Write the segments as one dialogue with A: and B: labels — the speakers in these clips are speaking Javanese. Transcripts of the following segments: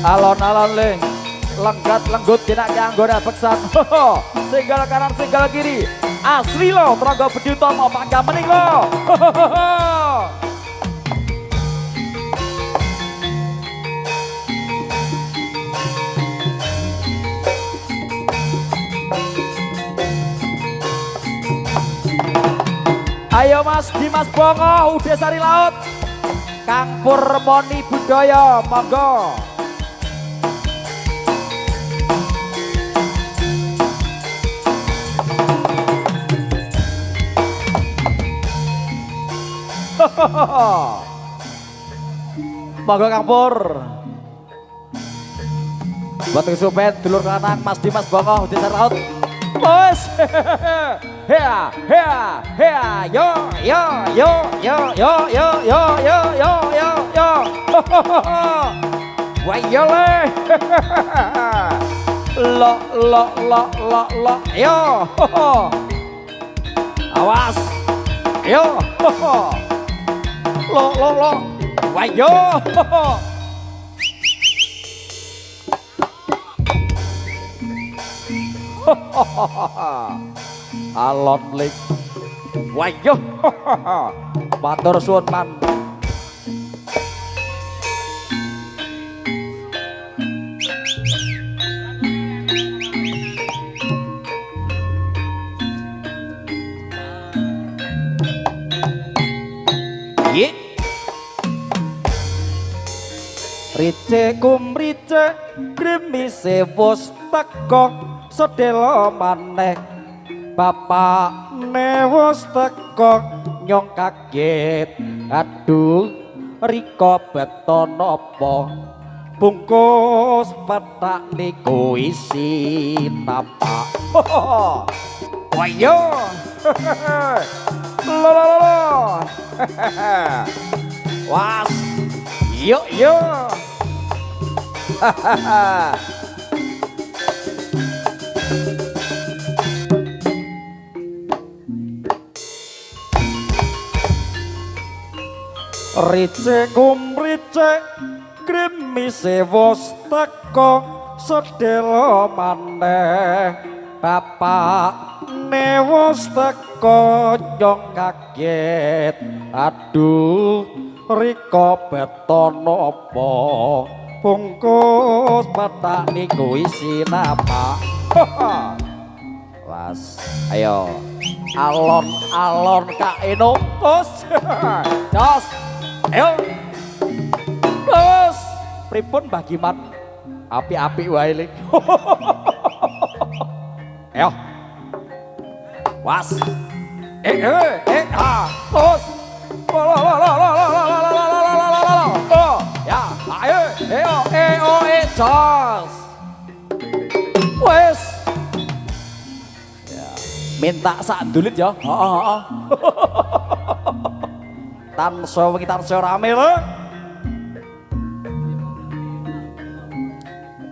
A: Alon-alon ling lenggat lenggut tidak anggota beksan. Singgal kanan singgal kiri asli lo tenaga bedi utama pangga mening lo. Ayo Mas Dimas Bongo udah sari laut Kang Purmoni Budaya monggo. Monggo Kang Pur. Buat kesupen dulur lanang Mas Dimas Bongo udah sari laut. Bos, hea, hea, hea, yo, yo, yo, yo, yo, yo, yo, yo, yo, yo, yo, wah yo le, lo, yo, awas, yo, lo, wah yo. Alon lik wayo matur suwun man. Ye rice kumrice grimise wis teko sedelo maneh bapak newus teko nyong kaget aduh riko beton apa bungkus petak niku isi tapak wayo lolololo was yuk yuk rice kumrice grimise wis teko sedelo maneh bapak newus teko nyong kaget aduh riko beton apa bungkus petak niku isi napa. Was ayo alon-alon Kak Eno tos jos ayo bos pripun Mbah Giman api-api wae lik. Ayo was bos ya ayo jos wes minta sak dulit ya. Heeh. Tanso wingi tanso rame lho.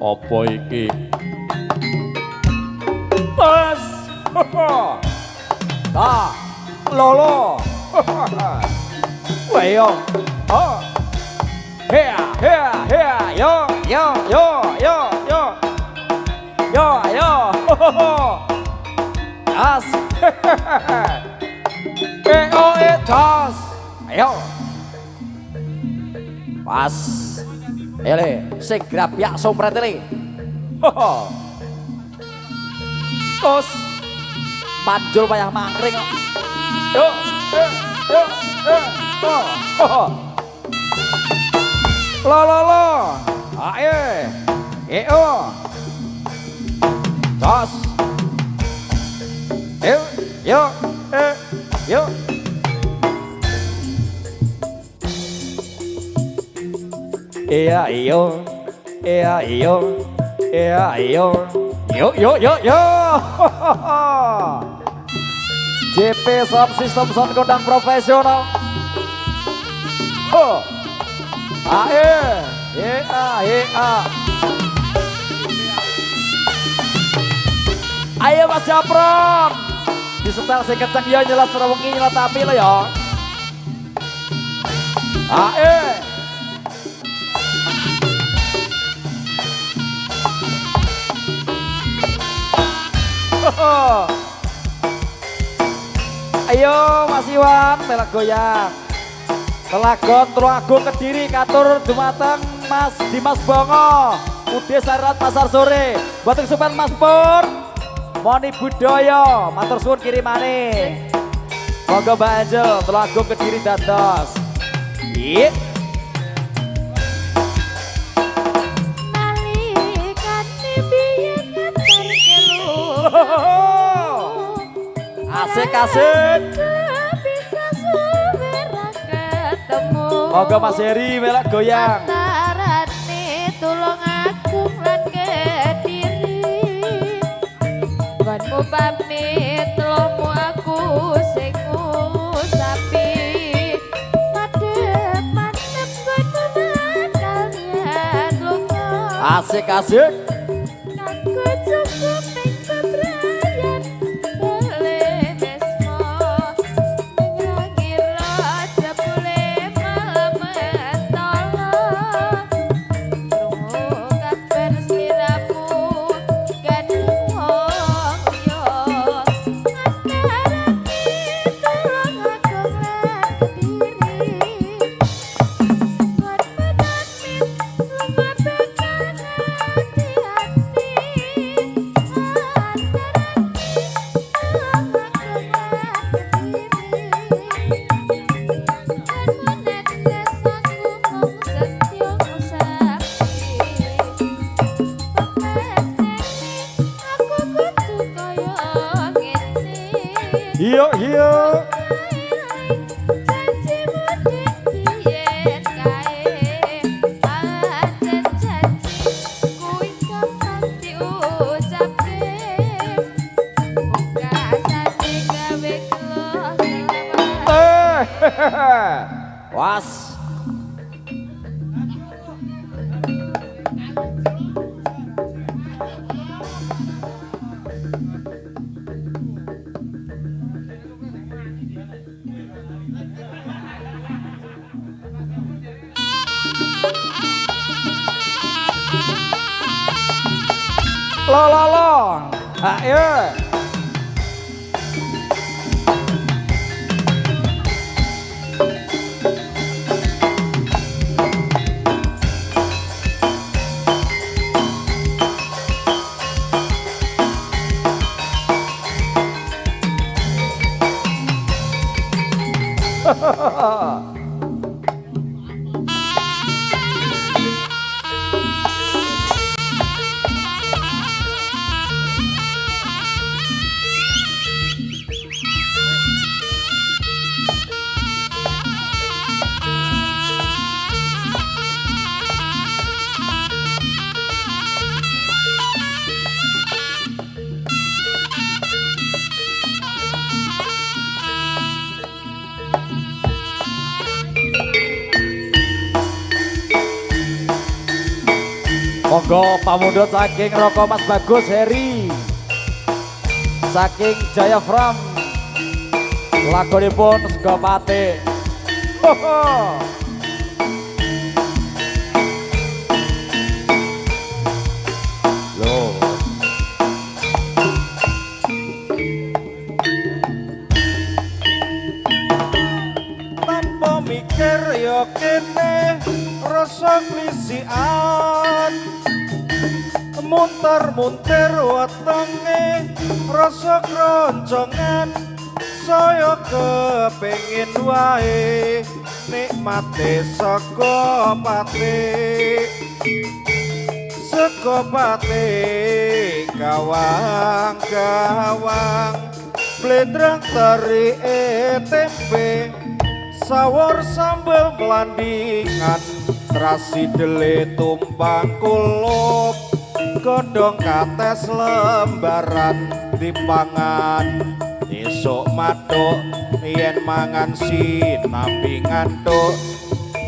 A: Apa iki? Mas. Ta. Lolo. Wayo. Oh. Hea, hea, hea. Yo, yo, yo, yo, yo. Yo, yo. As. Tos. Ayo. Pas. Ayo le, sing grabyak sompret le. Tos. Panjul payah mangring kok. Yo. Lo. Ayo. Yo. Tos. Yo. Yo. Iya iyo yo JP Sound System sound kondang profesional. Ayo Mas Japron disetel sing kenceng ya nyelat serewengi nyelat api lo ya. Ae. Ayo Mas Iwan melak goyang. Telagon Tulungagung Kediri katur dumateng Mas Dimas Bongo. Ude Sarat Pasar Sore. Buat kesupen Mas Pur. Moni Budoyo, matur suwun kirimane. Monggo Mbak Angel, Tulungagung Kediri dados. Iya. Asik-asik. Monggo Mas Heri melak goyang.
B: Tulungagung lan Kediri. Banmu pamit lomo aku sing ngusapi. Madep kono kalian lunga.
A: Asik-asik.
B: Aku cukup ing bebrayan boleh besmo. Ngira aja boleh malam mentolo. Krungu kabar sliramu kan wong yo. Antara Tulungagung lan Kediri. Buat pamit lunga bekan hati-hati.
A: Iya iya. Was. Lo. Ayo. Monggo pamundhut saking Roko Mas Bagus Heri. Saking Jaya From. Lagunipun Sega Pati. Loh. Tanpa mikir ya kene rasa klisian. Munter-munter wetenge rasa kroncongan saya kepengin wae nikmate saka pati kawang-kawang blendrang teri tempe sawur sambel melandingan terasi dele tumpang kulup godhong kates lembaran dipangan esuk matuk yen mangan sinambi ngantuk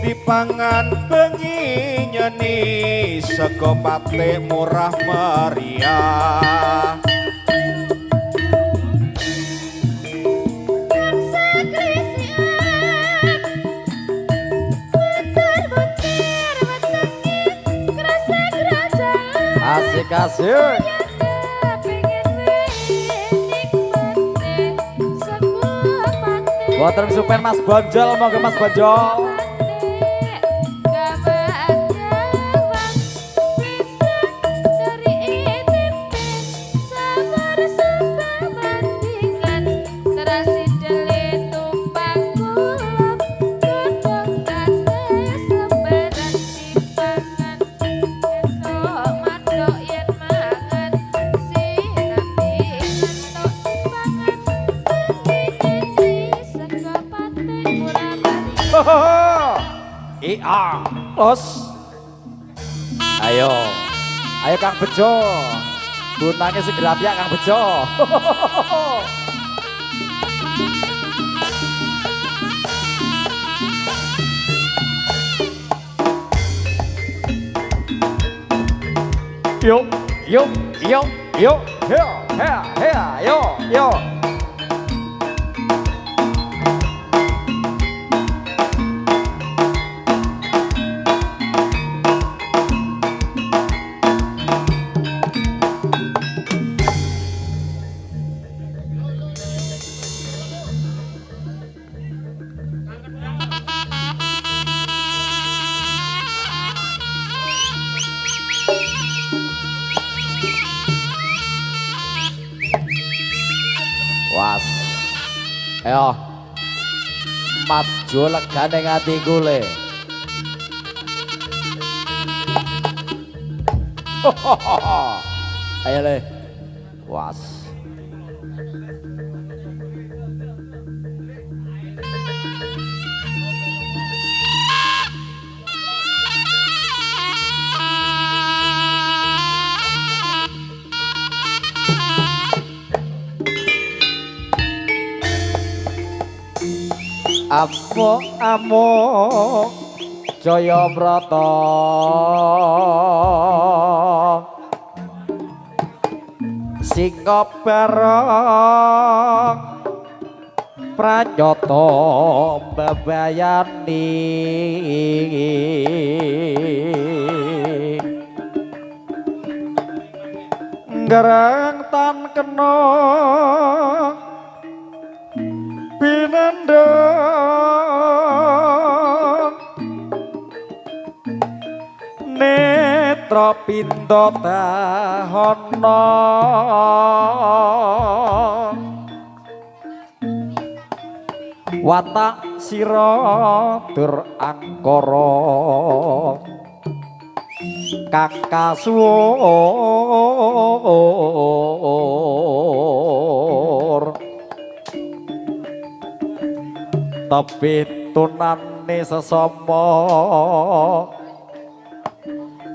A: dipangan bengi nyeni sego pate murah meriah. Asik asik. Boten supen Mas Bonjol, monggo Mas Bonjol. Iya, bos. Ayo, ayo Kang Bejo. Gunanya segera ya Kang Bejo. Yuk, yuk, yuk, yuk, hea, hea, hea, yuk, yuk. Was, ayo, maju legane ngatiku le. Ayo le, was. Amo Jayabrata Singa bareng Pranyata bebayani Ngerang tan kena pinendang netra pindha tahana watak sira dur angkara kakasuwur tapi tunane sesama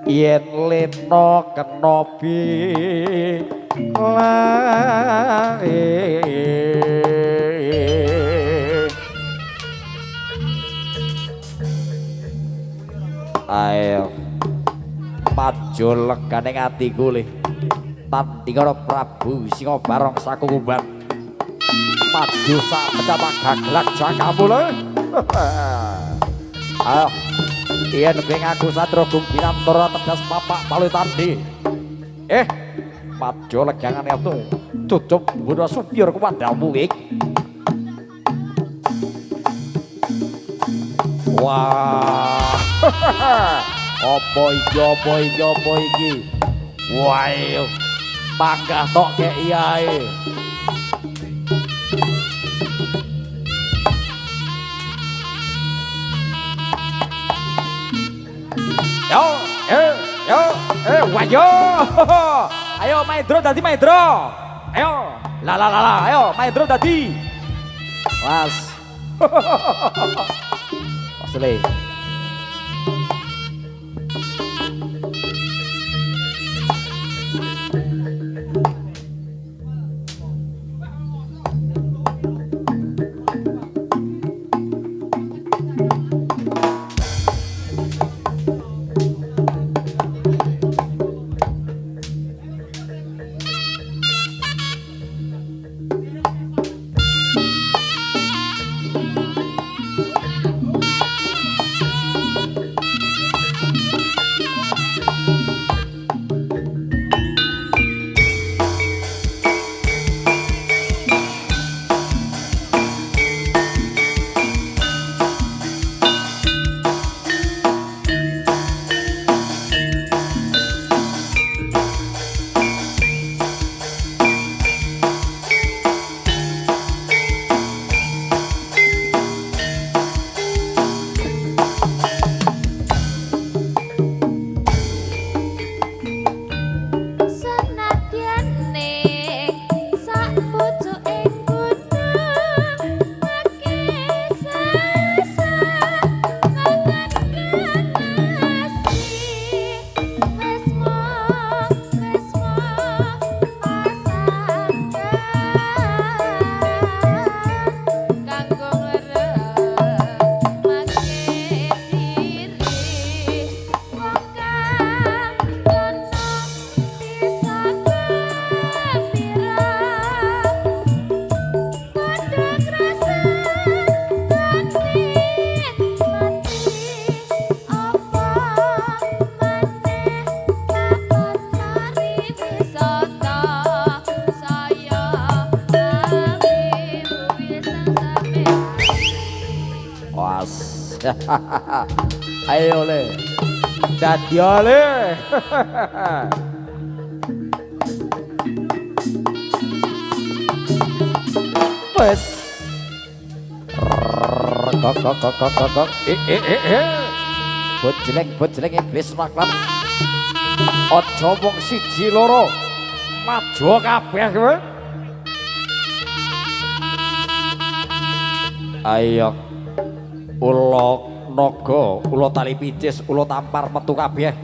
A: yen lena kena bilae ayo maju legane atiku le tandinga Prabu Singa bareng sakukuban maju sak pecapak gaglak jangkamu le. Ayo, yen bing aku Satria Gumbinantara tegas papak Palutandi. Maju legangane atu tutup Bunda Supir kepadamu ik. Wah. Apa iki? Wah, panggah tok kek iyae. Wayo. Ayo Maendro dadi Maendro. Ayo. La. Ayo Maendro dadi. Was. Asli. Ayo le. Dadi le. Wes. Kok. Bojleng iblis maklan. Aja mung siji loro. Maju kabeh kowe. Ayo. Ula naga, ula tali picis, ula tampar metu kabeh.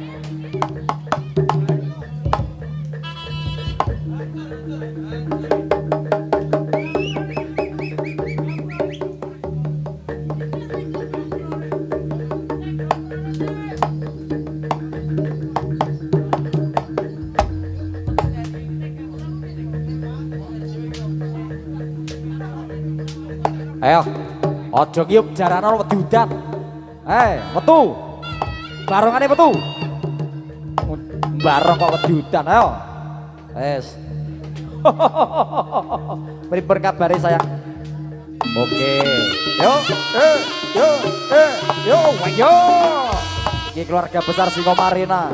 A: Ayo, ojo ngiyup jaranan wedi udan. Metu. Barongane metu. Barong kok wedi udan, ayo. Wes. Pripun kabare sayang? Oke. Yo. Iki keluarga besar Singomarina.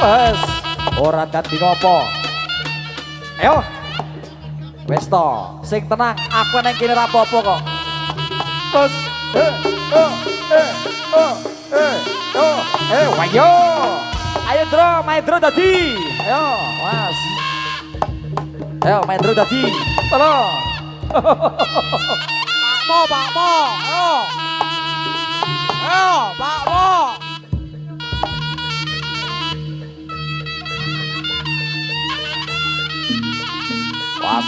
A: Wes, ora dadi ngopo. Ayo. Wes to, sing tenang, aku nang kene ra apa-apa kok. Terus wayo. Ayo Dro, main Dro dadi. Ayo, Mas. Ayo main Dro dadi. Tolong.
C: Pak Mo. Ayo, Pak Mo.
A: Was.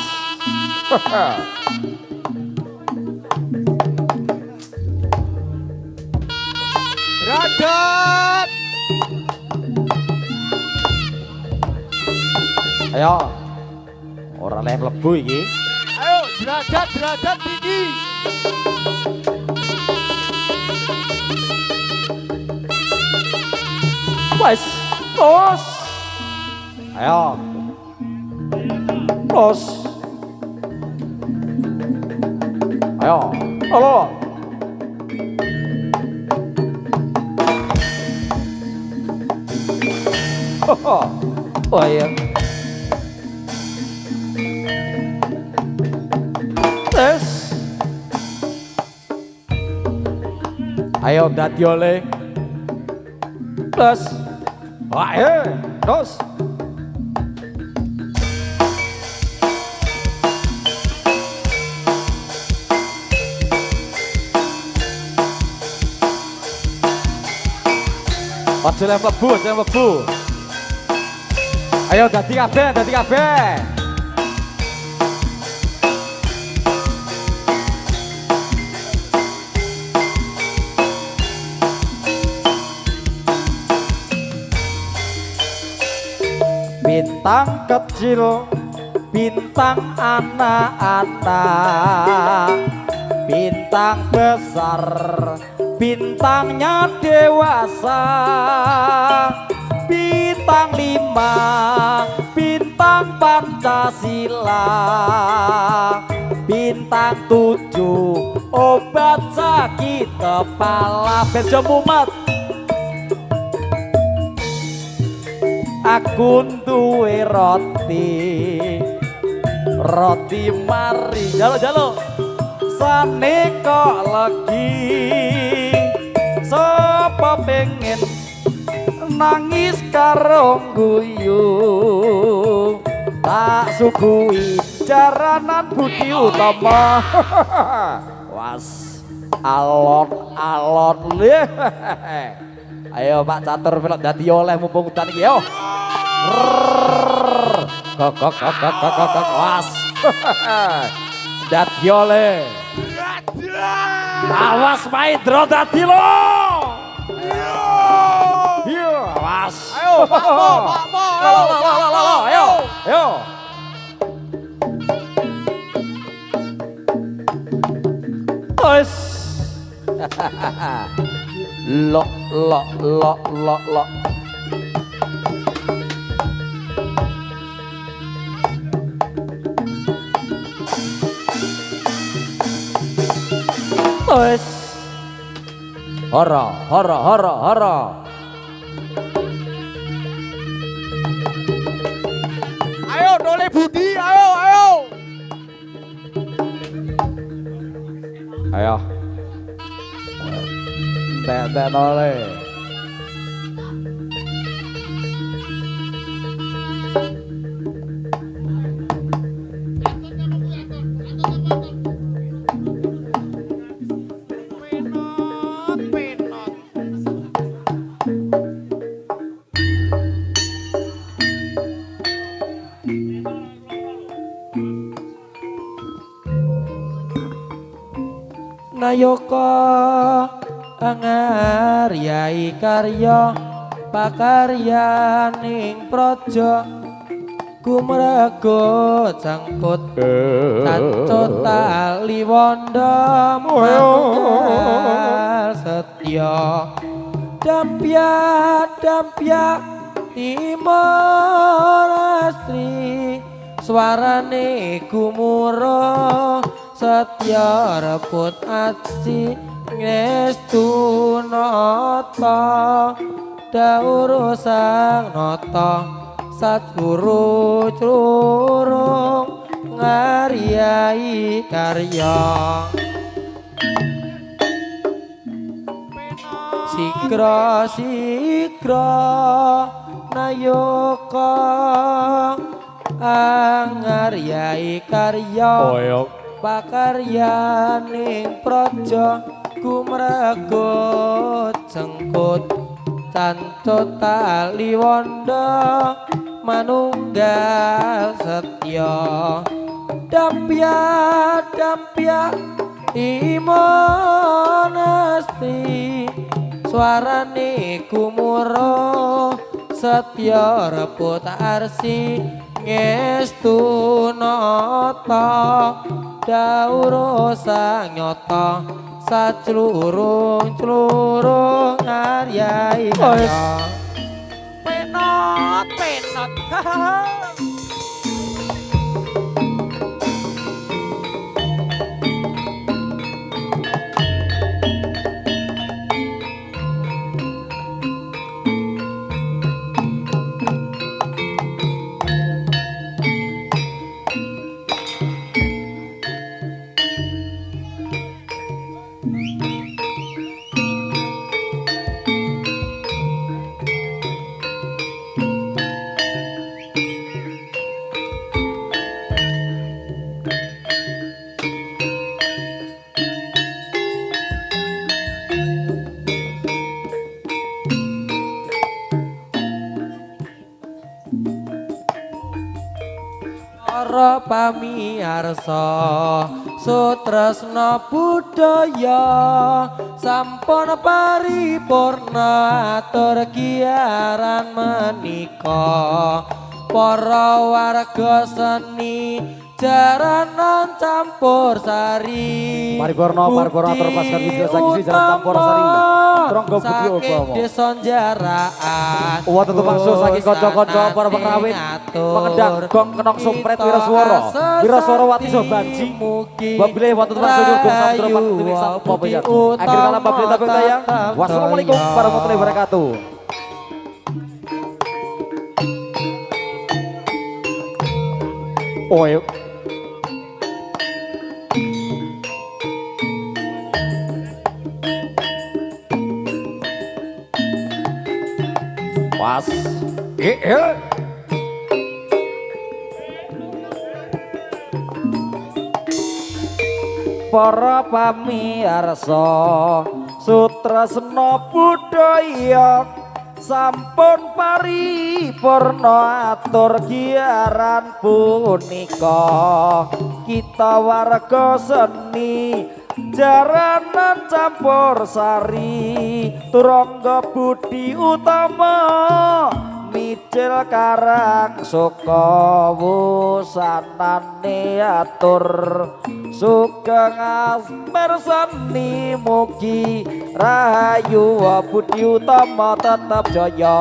C: Derajat.
A: Ayo. Ora leh mlebu iki.
C: Ayo, derajat tinggi.
A: Wes. Terus. Ayo. Terus. Ayo. Halo. Oh iya. Tes. Ayo dadi oleh. Plus. Ayo. Terus. Aja mlebu. Ayo dadi kabeh. Bintang kecil, bintang anak-anak, bintang besar, bintangnya dewasa. Bintang 5, bintang Pancasila. Bintang 7, obat sakit kepala. Bejo mumet. Aku duwe roti mari. Jalo. Sane kok lagi. Sapa pengen nangis karo guyu, tak suguhi jaranan Budi Utama. Was alon-alon le. Ayo Pak Catur pelok dadi oleh mumpung udan iki yo. Kok. Was. Dadi oleh. Awas Maidro dadi lo. Iya, awas.
C: Ayo, Pak Mo.
A: Ayo. Wes. Lo. Wes. Hara, hara, hara, hara.
C: Ayo Dole Budi, ayo, ayo.
A: Ayo. Tek nole. Nayaka angaryai karya pakaryaning praja gumraga cangkut cancut tali wanda manunggal setya dampya dampya timorastri swarane gumura setya rebut aji ngestu nata daur sang nata satguru curung ngaryai karya sigra sigra nayaka angaryai karya pakaryaning praja gumraga cengkut cancut tali wanda manunggal setya dampya dampya imonasti swarane gumura setya rebut arsi ngestu nata daur sang nyata saclurung-clurung ngaryai karya
C: Penot, penot.
A: para pamiarsa sutresna budaya sampun paripurna atur giaran menika para warga seni jaranan campur sari
D: Paripurna atur pasukan wisata saksi jalan campur sari Tronggo Budi Obama
A: desa jaraan
D: wonten tumangsa saking kanca-kanca para pengrawit pengendang gong kenong sumpret wiraswara wati sobanji wabillahi wonten tumangsa nyugung samudra pantuwing sang papanjat akhir kala pabrita tayang wassalamualaikum warahmatullahi wabarakatuh. Oh, yuk.
A: Pas. Para pamirsa sutresna budaya sampun paripurna atur giaran punika kita warga seni jaranan campur sari turangga budi utama micil karang suka wusanane atur sugeng asmersani mugi rahayu budi utama tetap jaya.